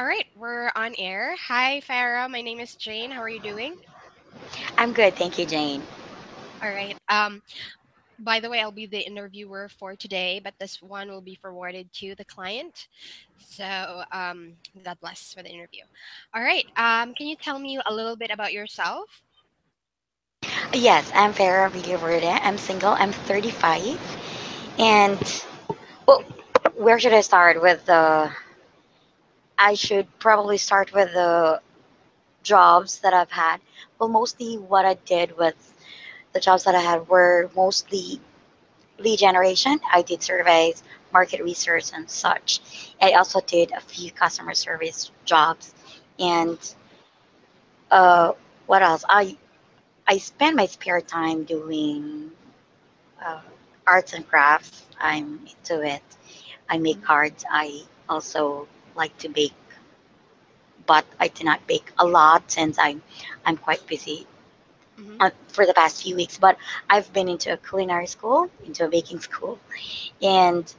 All right, we're on air. Hi, Farah. My name is Jane. How are you doing? I'm good, thank you, Jane. All right. By the way, I'll be the interviewer for today, but this one will be forwarded to the client. So, God bless for the interview. All right. Can you tell me a little bit about yourself? Yes, I'm Farah Villaverde. I'm single. I'm 35. And, well, where should I start with the. I should probably start with the jobs that I've had. Well, mostly what I did with the jobs that I had were mostly lead generation. I did surveys, market research, and such. I also did a few customer service jobs. Mm-hmm. And uh, what else? I spend my spare time doing uh, arts and crafts. I'm into it. I make cards. I also like to bake, but I do not bake a lot since I'm quite busy Mm-hmm. for the past few weeks. But I've been into a culinary school, into a baking school, and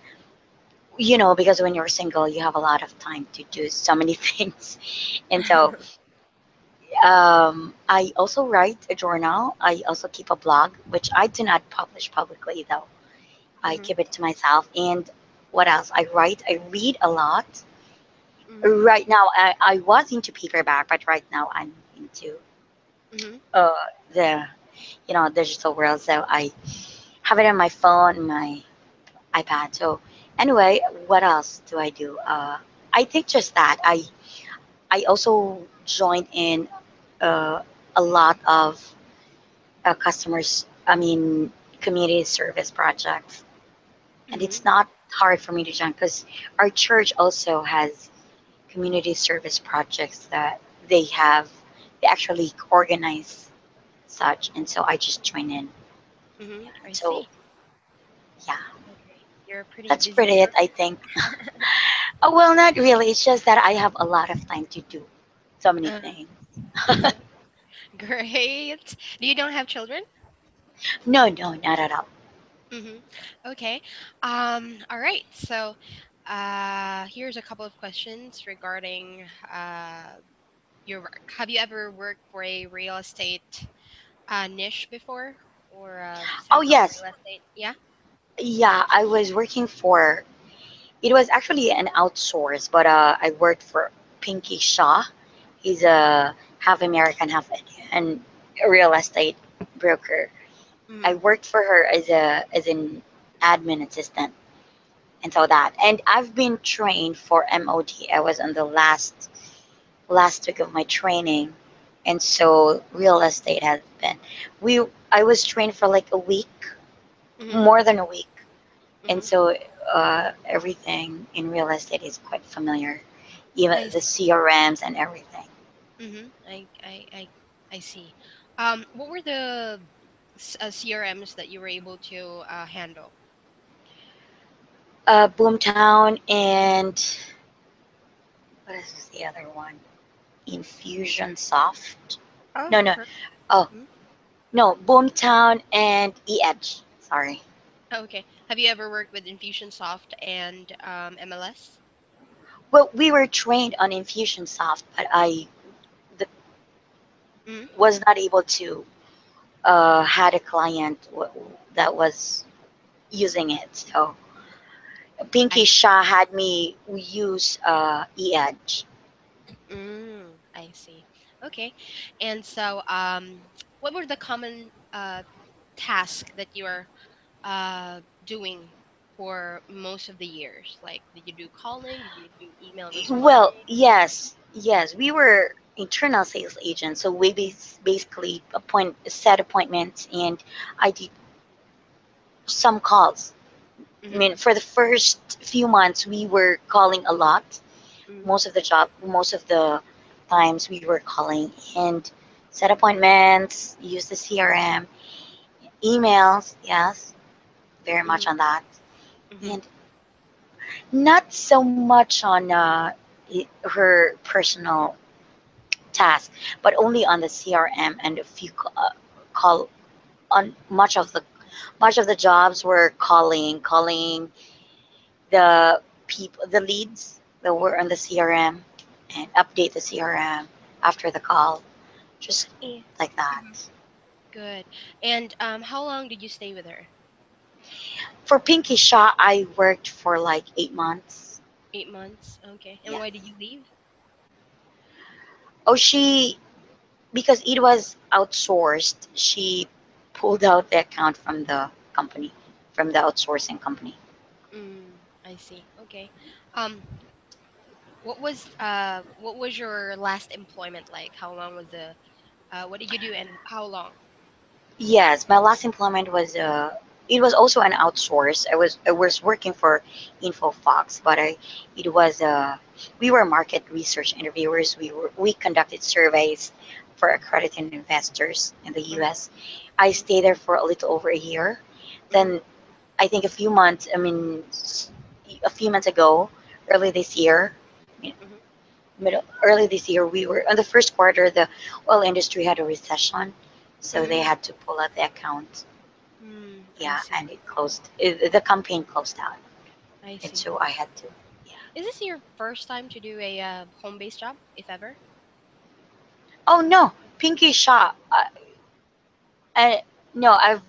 because when you're single, you have a lot of time to do so many things, and so I also write a journal. I also keep a blog, which I do not publish publicly though. I Mm-hmm. keep it to myself. And what else? I write, I read a lot. Mm-hmm. Right now, I was into paperback, but right now I'm into Mm-hmm. uh, the digital world. So I have it on my phone, my iPad. So anyway, what else do I do? I think just that. I also joined in uh, a lot of customers. I mean, community service projects, and Mm-hmm. it's not hard for me to join because our church also has community service projects that they actually organize such, and so I just join in. Mm-hmm. I So see. yeah, Okay. You're a pretty that's busy pretty it, I person. think. Oh, well, not really. It's just that I have a lot of time to do so many Uh, things. great. Do you don't have children? No, no, not at all. Mm-hmm. Okay. All right. So, here's a couple of questions regarding your work. Have you ever worked for a real estate niche before, or Oh central yes, real estate? Yeah. yeah. I was working for. It was actually an outsource, but I worked for Pinky Shaw. He's a half American, half Indian real estate broker. I Mm-hmm. worked for her as an admin assistant, and so that. And I've been trained for MOD. I was on the last week of my training, and so real estate has been. We I was trained for like a week, Mm-hmm. more than a week, and Mm-hmm. so everything in real estate is quite familiar, even I the see. CRMs and everything. Mm-hmm. I see. What were the CRMs that you were able to handle? Boomtown and what is the other one? Infusionsoft. Oh, No, no. perfect. Oh, no. Boomtown and E-Edge. Sorry. Okay. Have you ever worked with Infusionsoft and MLS? Well, we were trained on Infusionsoft, but I Mm-hmm. was not able to had a client that was using it. So Pinky I Shah had me use E-Edge. I see. Okay. And so, what were the common tasks that you are doing for most of the years? Like, did you do calling? Did you do email Well, responding? yes, yes, we were internal sales agents, so we basically set appointments, and I did some calls. I Mm-hmm. mean, for the first few months, we were calling a lot. Mm-hmm. Most of the times we were calling and set appointments, use the CRM, emails, yes, very much Mm-hmm. on that, Mm-hmm. and not so much on her personal task, but only on the CRM and a few call on much of the jobs were calling the people, the leads that were on the CRM, and update the CRM after the call, just Yeah. like that. Mhm. Good. And how long did you stay with her? For Pinky Shaw, I worked for like 8 months. 8 months. Okay. And Yeah. why did you leave? Oh, because it was outsourced, she pulled out the account from the company, from the outsourcing company. I see. Okay. Um, what was your last employment like? How long was the what did you do and how long? Yes, my last employment was it was also an outsource. I was working for InfoFox, but it was we were market research interviewers. We conducted surveys for accredited investors in the Mm-hmm. U.S. I stayed there for a little over a year. Mm-hmm. Then I think a few months. I mean, a few months ago, early this year, I mean, Mm-hmm. early this year, we were in the first quarter. The oil industry had a recession, so they Mm-hmm. had to pull out the account. I Yeah, see. and it closed. The campaign closed out, I and see. so I had to. Yeah. Is this your first time to do a home-based job, if ever? Oh no, Pinky Shaw. I, no, I've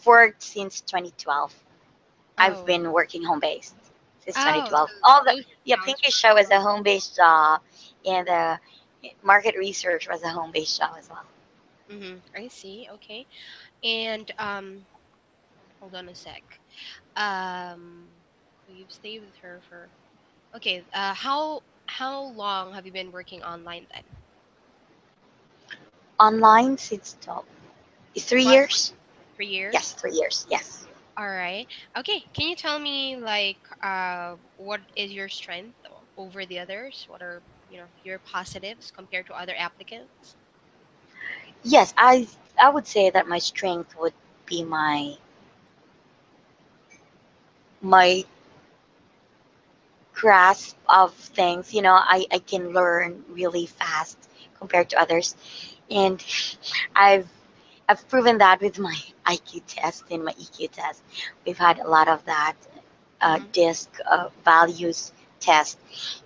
worked since 2012. I've Oh. been working home based since Oh, 2012. so All the those Yeah, accounts Pinky Shaw were was from. a home based job, and the market research was a home based job as well. I see. Okay. And hold on a sec. So you've stayed with her for okay. How long have you been working online then? Online since 12, 12 3 years. months, 3 years. Yes, 3 years. Yes. All right. Okay. Can you tell me like what is your strength over the others? What are your positives compared to other applicants? Yes, I would say that my strength would be my grasp of things. I can learn really fast compared to others, and I've I've proven that with my IQ test and my EQ test. We've had a lot of that Mm-hmm. disc values test,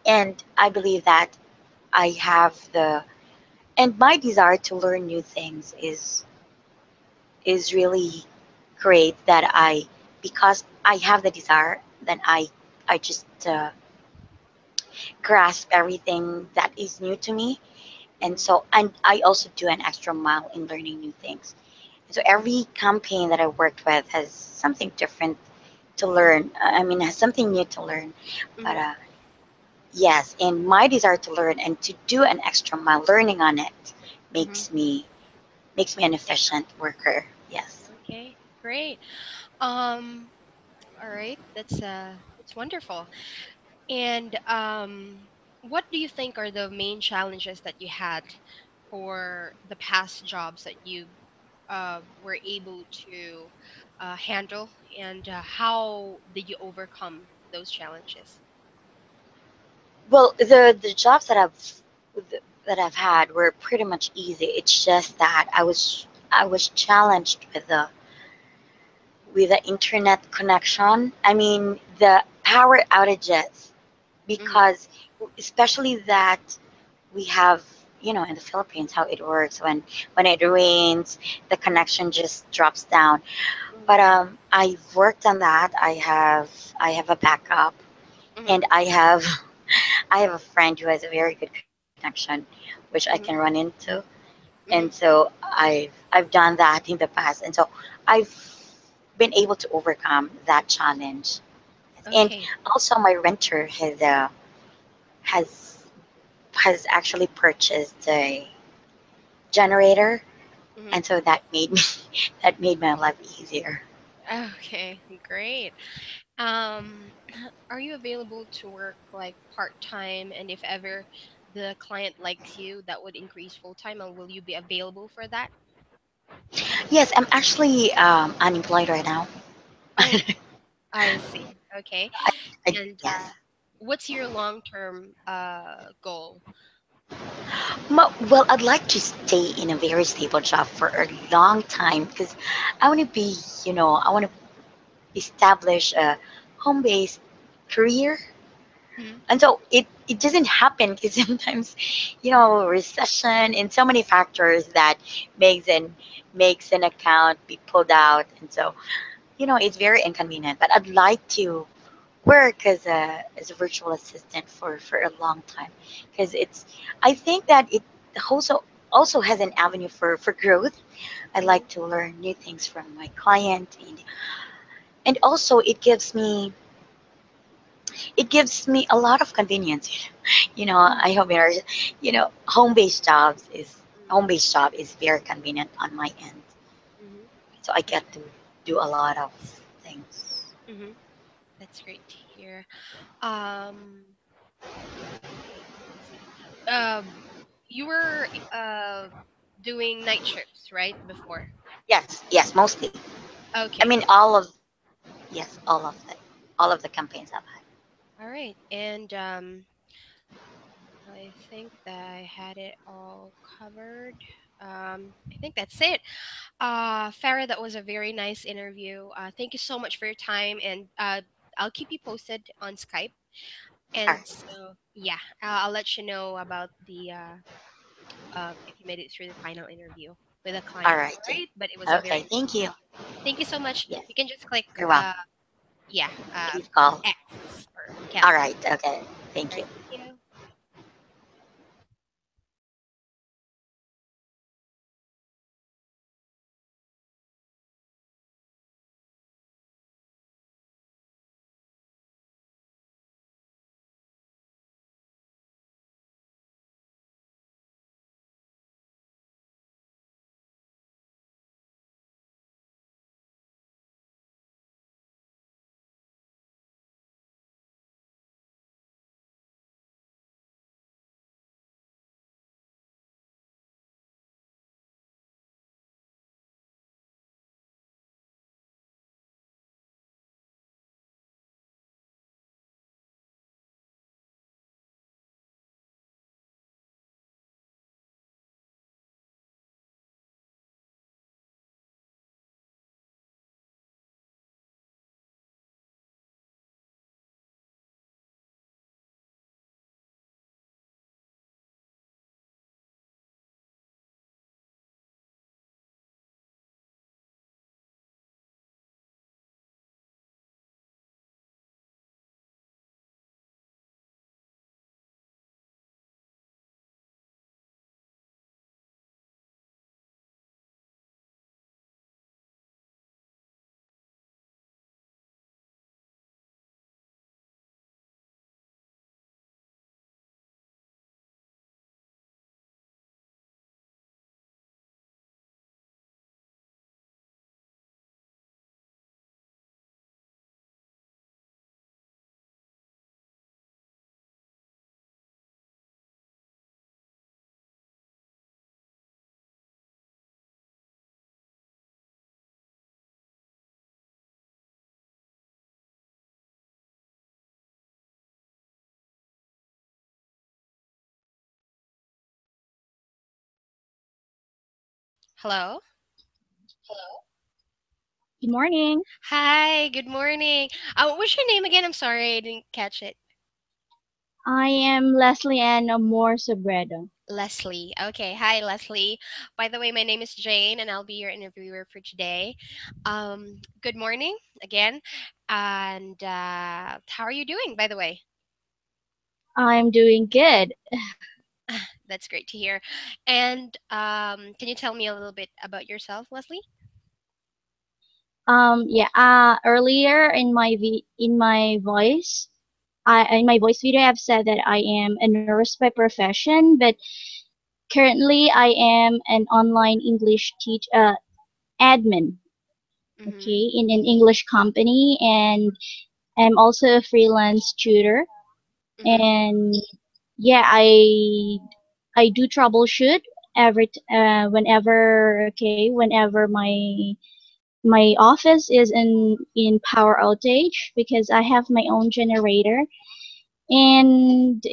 and I believe that I have the and my desire to learn new things is really great. That I Because I have the desire, then I just grasp everything that is new to me, Mm-hmm. and I also do an extra mile in learning new things. So every campaign that I worked with has something different to learn. I mean, has something new to learn. But Mm-hmm. yes, and my desire to learn and to do an extra mile learning on it Mm-hmm. makes me makes me an Stand efficient worker. Yes. out. Okay. Great. All right. That's wonderful. And what do you think are the main challenges that you had for the past jobs that you were able to handle, and how did you overcome those challenges? Well, the jobs that I've had were pretty much easy. It's just that I was challenged with the internet connection. I mean, the power outages, Mm-hmm. because especially that we have, in the Philippines, how it works when it rains, the connection just drops down. But I've worked on that. I have a backup, Mm-hmm. and I have a friend who has a very good connection, which I can run Mm-hmm. into, and Mm-hmm. so I've done that in the past, and so I've been able to overcome that challenge. And Okay. also, my renter has has actually purchased a generator, Mm-hmm. and so that made me that made my life easier. Okay. Great. Um, are you available to work like part time? And if ever the client likes you, that would increase full time. And will you be available for that? Yes, I'm actually unemployed right now. Oh, I see. Okay. And Yes. what's your long term goal? Well, I'd like to stay in a very stable job for a long time, because I want to establish a home-based career. Mm-hmm. And so it doesn't happen because sometimes, recession and so many factors that makes an makes an account be pulled out, and so it's very inconvenient. But I'd like to work as a virtual assistant for a long time, because it's I think that it also has an avenue for growth. I Mm-hmm. like to learn new things from my client, and also it gives me a lot of convenience. I hope home-based job is very convenient on my end, Mm-hmm. so I For get sure. to do a lot of things. Mm-hmm. That's great to hear. Um, let's see. You were doing night shifts, right? Before. Yes, yes, mostly. I Okay. mean, all of the campaigns I've had. All right. And I think that I had it all covered. I think that's it. Farah, that was a very nice interview. Thank you so much for your time, and I'll keep you posted on Skype. All And right, so, yeah, I'll let you know about the if you made it through the final interview with a all client. right, All yeah. right, but it was a Okay, very thank you. thank you so much. Yes, You can just click you're welcome. yeah Please call. X or All cancel. right, okay, All thank you. right, thank you. Hello. Good morning. Hi. Good morning. What's your name again? I'm sorry, I didn't catch it. I am Leslie Ann Amor Sobredo. Leslie. Okay. Hi, Leslie. By the way, my name is Jane, and I'll be your interviewer for today. Good morning again. And how are you doing, by the way? I'm doing good. That's great to hear. And can you tell me a little bit about yourself, Leslie? Yeah. Earlier in my voice video, I've said that I am a nurse by profession, but currently I am an online English admin. Mm-hmm. Okay, in an English company, and I'm also a freelance tutor. Mm-hmm. And yeah, I do troubleshoot whenever my office is in power outage, because I have my own generator. And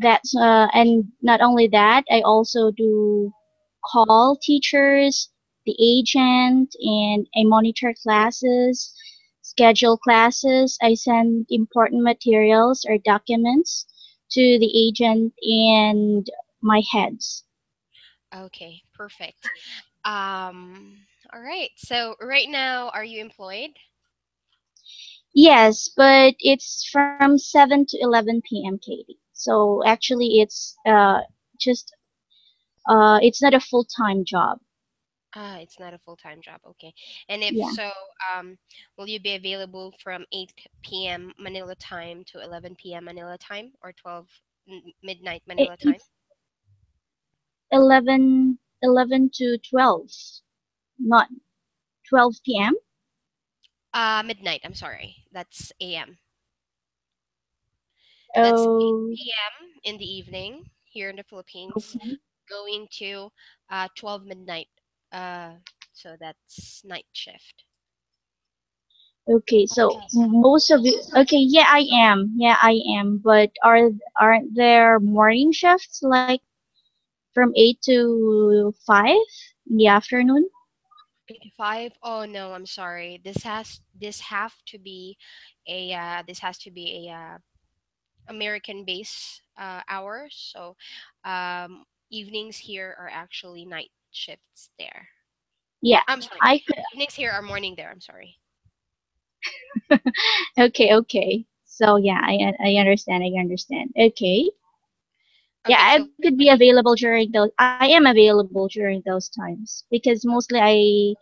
and not only that, I also do call teachers, the agent, and I monitor classes. schedule classes, I send important materials or documents to the agent and my heads. Okay, perfect. All right. So right now, are you employed? Yes, but it's from 7 to 11 p.m. Katie. So actually just it's not a full-time job. Ah, it's not a full-time job. Okay. And if Yeah. so, will you be available from 8 p.m. Manila time to 11 p.m. Manila time or 12 midnight Manila time? It's 11 to 12, not 12 p.m. Midnight. I'm sorry. That's a.m. That's Oh, 8 p.m. in the evening here in the Philippines, okay. going to 12 midnight. So that's night shift. Okay, so most of you, okay, yeah, I am. Yeah, I am. But aren't there morning shifts like from 8 to 5 in the afternoon? 85. Oh no, I'm sorry. This has to be a American base hours. So evenings here are actually night shifts there. Yeah, I'm sorry. I could. Evenings here are morning there. I'm sorry. Okay, okay. So yeah, I understand. I understand. Okay. Yeah, Okay, I so could be available during those. I am available during those times because mostly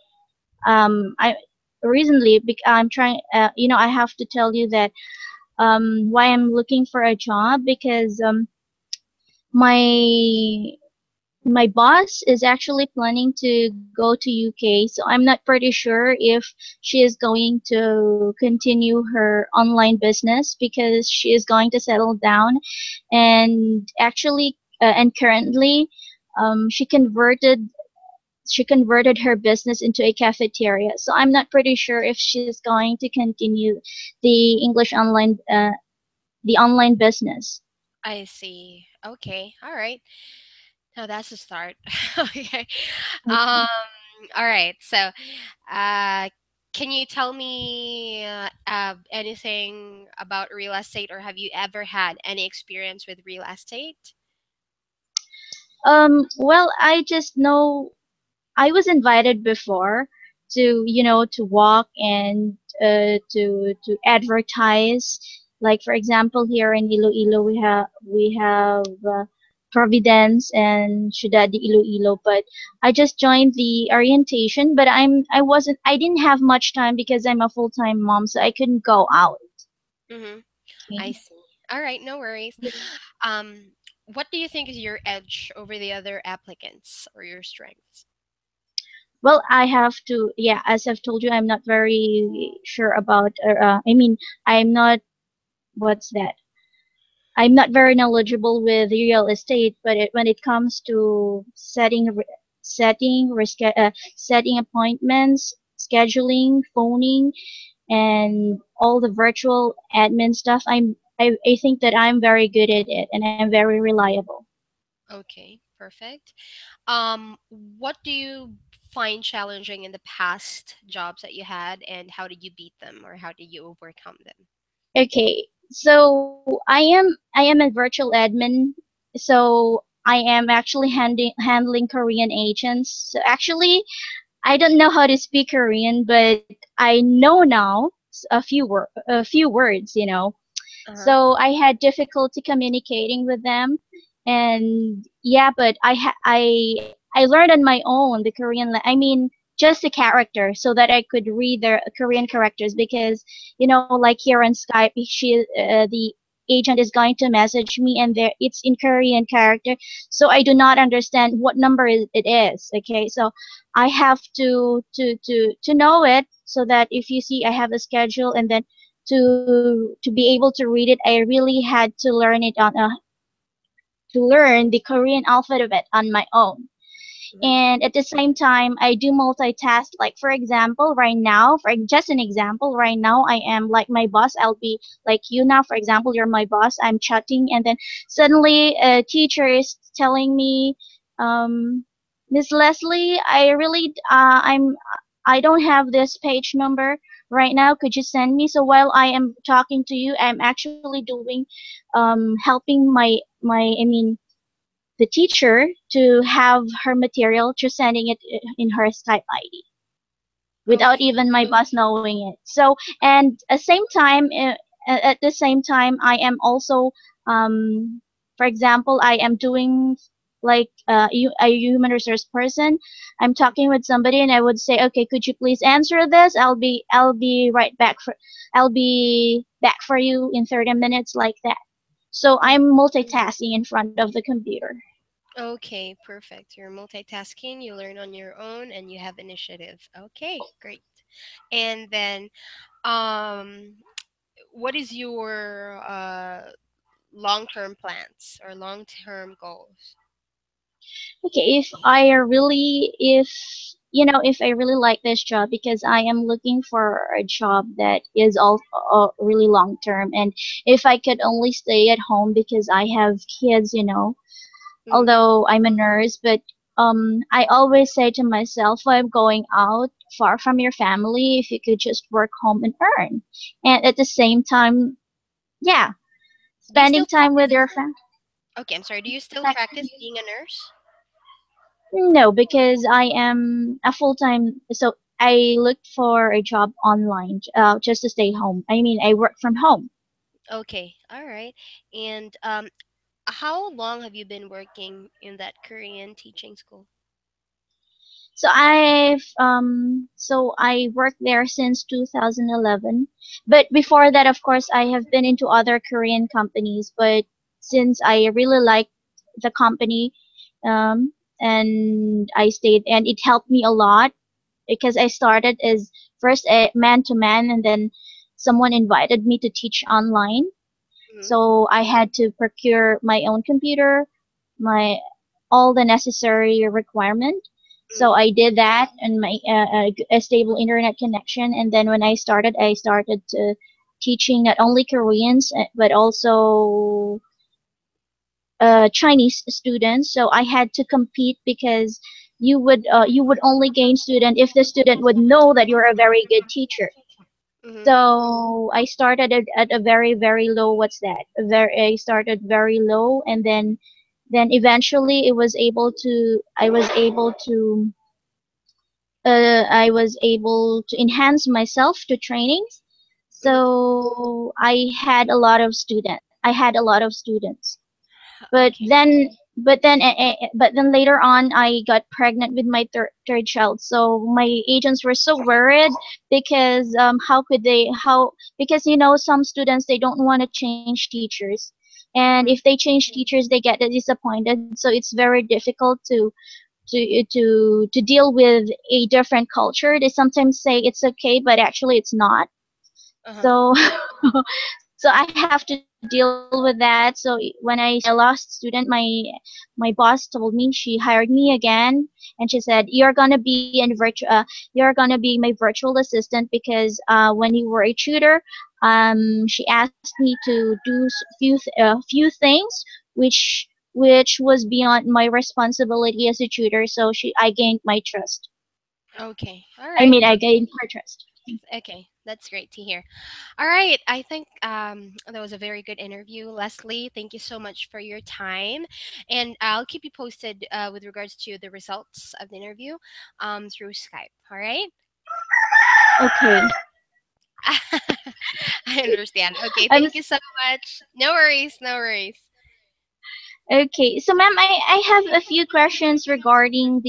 I recently I'm trying. I have to tell you that why I'm looking for a job because my my boss is actually planning to go to UK, so I'm not pretty sure if she is going to continue her online business because she is going to settle down, and actually and currently she converted her business into a cafeteria. So I'm not pretty sure if she's going to continue the online business. I see. Okay, all right. Now that's a start. Okay. Um. All right. So, uh, can you tell me anything about real estate, or have you ever had any experience with real estate? Well, I just know I was invited before to, to walk and to advertise. Like for example, here in Iloilo, we have Providence and Ciudad de Iloilo. But I just joined the orientation, but I didn't have much time because I'm a full time mom, so I couldn't go out. Mm-hmm. I Okay. see. All right, no worries. Um, what do you think is your edge over the other applicants or your strengths? Well, I have to, yeah, as I've told you, I'm not very sure about, I mean, I'm not, what's that? I'm not very knowledgeable with real estate, but when it comes to setting appointments, scheduling, phoning, and all the virtual admin stuff, I think that I'm very good at it and I'm very reliable. Okay, perfect. What do you find challenging in the past jobs that you had, and how did you beat them, or how did you overcome them? Okay, so I am a virtual admin, so I am actually handling Korean agents. So actually, I don't know how to speak Korean, but I know now a few words, Uh-huh. so I had difficulty communicating with them, and yeah, but I learned on my own the Korean. I mean, just the character, so that I could read their Korean characters because like here on Skype, the agent is going to message me, and there it's in Korean character, so I do not understand what number it is. Okay, so I have to know it so that if you see I have a schedule and then to be able to read it, I really had to learn the Korean alphabet on my own. Hmm. And at the same time, I do multitask. Like for example, right now, for just an example, right now I am like my boss. I'll be like you now. For example, you're my boss. I'm chatting, and then suddenly a teacher is telling me, Miss Leslie, I don't have this page number. right now, could you send me? So while I am talking to you, I'm actually doing helping my the teacher to have her material, just sending it in her Skype ID without Okay. even my boss knowing it. So, and at the same time, I am also, for example, I am doing like a human resource person. I'm talking with somebody, and I would say, okay, could you please answer this? I'll be right back for I'll be back for you in 30 minutes, like that. So Mm. I'm multitasking in front of the computer. Okay, perfect. You're multitasking, you learn on your own, and you have initiative. Okay, great. And then, um, what is your long-term plans or long-term goals? Okay, if if I really like this job, because I am looking for a job that is all really long term, and if I could only stay at home because I have kids, Mm-hmm. although I'm a nurse, but I always say to myself, I'm going out far from your family if you could just work home and earn, and at the same time, yeah, Do you still spending time with practice? your family. Okay, I'm sorry. Do you still practice being a nurse? No, because I am a full time. So I looked for a job online, just to stay home. I mean, I work from home. Okay, all right. And how long have you been working in that Korean teaching school? So I worked there since 2011. But before that, of course, I have been into other Korean companies. But since I really liked the company, and I stayed, and it helped me a lot because I started as first a man to man, and then someone invited me to teach online. Mm-hmm. So I had to procure my own computer, my all the necessary requirement. So Mm-hmm. I did that, and a stable internet connection. And then when I started to teaching not only Koreans, but also Chinese students. So I had to compete because you would only gain student if the student would know that you're a very good teacher. Mm-hmm. So I started at a very low. What's that? I started very low, and then eventually it was able to. I was able to enhance myself to trainings. Mm-hmm. So I had a lot of students. But Okay. then but then later on I got pregnant with my third child. So my agents were so worried because how could they how because some students, they don't want to change teachers, and if they change teachers they get disappointed. So it's very difficult to deal with a different culture. They sometimes say it's okay, but actually it's not. Uh-huh. So so I have to deal with that. So when I say I lost student, my boss told me, she hired me again, and she said, you're gonna be my virtual assistant, because when you were a tutor, she asked me to do few things which was beyond my responsibility as a tutor. So I gained my trust. Okay. All I right. mean, I gained her trust. Okay. That's great to hear. All right. I think that was a very good interview, Leslie. Thank you so much for your time, and I'll keep you posted with regards to the results of the interview through Skype. All right. Okay. I understand. Okay. I'm Thank you so much. No worries. No worries. Okay, so ma'am, I have a few questions regarding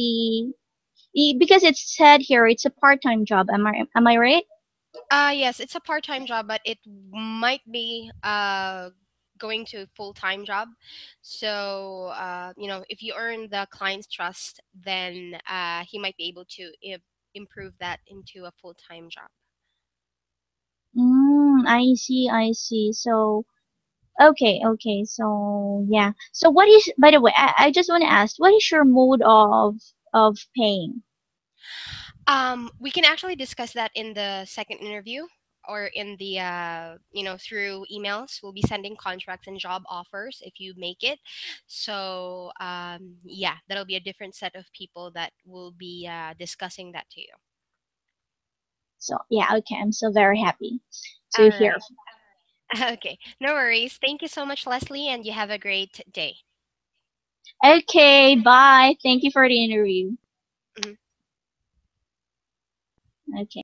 because it's said here it's a part-time job. Am I right? Yes, it's a part-time job, but it might be going to a full-time job. So, if you earn the client's trust, then he might be able to improve that into a full-time job. I see, I see. So, okay, okay. So, yeah. So what is, by the way, I just want to ask, what is your mode of paying? We can actually discuss that in the second interview or in the through emails. We'll be sending contracts and job offers if you make it. So yeah, that'll be a different set of people that will be discussing that to you. So yeah, okay, I'm so very happy to All hear. right. Okay. No worries. Thank you so much, Leslie, and you have a great day. Okay, bye. Thank you for the interview. Mhm. Okay.